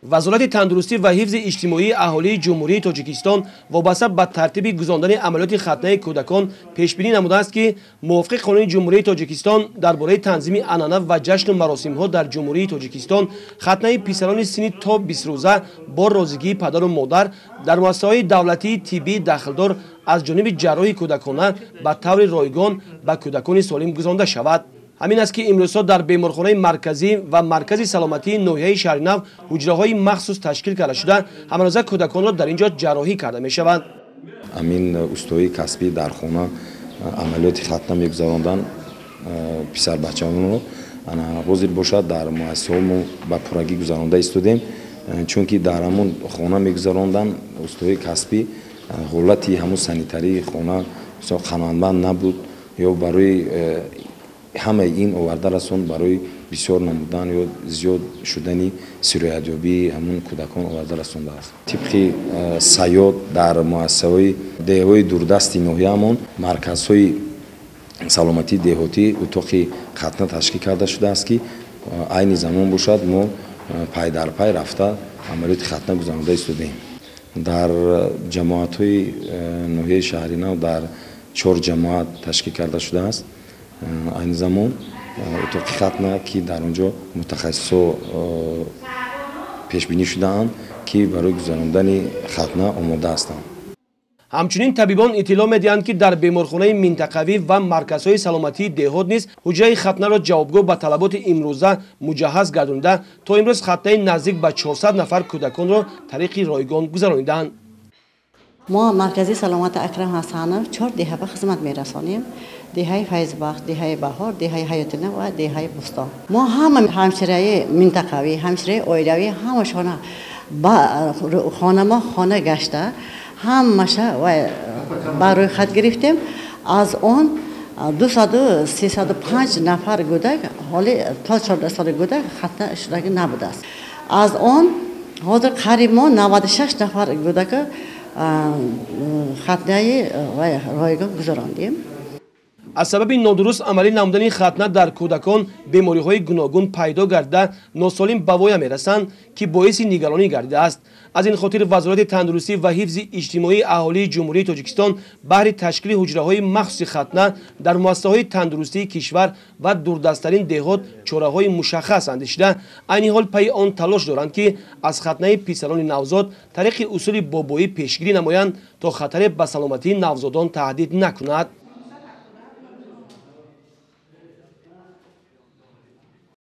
وزارت تندرستی و حفظ اجتماعی اهالی جمهوری تاجیکستان وابسته به ترتیب گذراندن عملیات ختنه کودکان پیشبینی نموده است که موافق قانون جمهوری تاجیکستان درباره تنظیم عنعنه و جشن و مراسم‌ها در جمهوری تاجیکستان ختنه پسران سنی تا 20 روزه با رضایت پدر و مادر در مؤسسه‌های دولتی طبی داخلدار از جانب جراح کودکانه به طور رایگان به کودکان سالم گذرانده شود. همین است که امروزها در بیمارخانه مرکزی و مرکز سلامتی ناحیه شهر نو حجره‌های مخصوص تشکیل کرده شده همروزه کودکان را در اینجا جراحی کرده می شود. امین استوی کسبی در خانه عملیات ختنه میگذراندن پسر بچه‌مون رو حاضر باشد در مؤسسه‌مون با پورگی گذرانده استودیم چون که در همون خانه میگذراندن استوی کسبی حالتی همون سانیتری خانه خانمانبند نبود یا برای همه این آورده رسون برای بسیار نمودن یا زیاد شدنی سرایت‌یابی همون کودکان آورده رسونده است. طبق سیاد در مؤسسه‌های دهه‌های دوردست ناحیه‌مون مرکزهای سلامتی دهاتی اتاق ختنه تشکیل کرده شده است که عین زمان باشد ما پای در پای رفته عملیات ختنه گذرانده استودیم. در جماعت‌های ناحیه شهری نو در 4 جماعت تشکیل کرده شده است. این زمان اتاق ختنه که در اونجا متخصصا پیش بینی شده‌اند که برای گذراندن ختنه آماده هستند. همچنین طبیبان اطلاع می‌دهند که در بیمارخانه منطقوی و مرکزهای سلامتی دهات نیز حجره ختنه را جوابگو به طلبات امروزه مجهز گردانده تا امروز ختنه نزدیک به 400 نفر کودکان را طریق رایگان گذراندند. ما مرکزی سلامت اکرم حسنов 4 دهه به خدمت می‌رسانیم. دهه فیضبخش، دهه بهار، دهه حیات نو و دهه بستان. ما همشیره منطقوی، همشیره اویروی همشون با خانه ما خانه گشته همشه و برای خط گرفتیم. از آن 200-305 نفر کودک حالی تا 14 سال کودک ختنه شده نبوده است. از آن حاضر قریب ما 96 نفر کودک ختنه رایگان گذراندیم. از سبب نادرست عملی نمودن ختنه در کودکان بیماری‌های گوناگون پیدا گردیده ناسالم به وای می‌رسند که باعث نگرانی گردیده است. از این خاطر وزارت تندرستی و حفظ اجتماعی اهالی جمهوری تاجیکستان بهر تشکیل حجره‌های مخصوص ختنه در مؤسسه‌های تندرستی کشور و دوردست‌ترین دهات چاره‌های مشخص اندیشیده عین حال پی آن تلاش دارند که از ختنه پسران نوزاد طریق اصول بابایی پیشگیری نمایند تا خطر به سلامتی نوزادان تهدید نکند.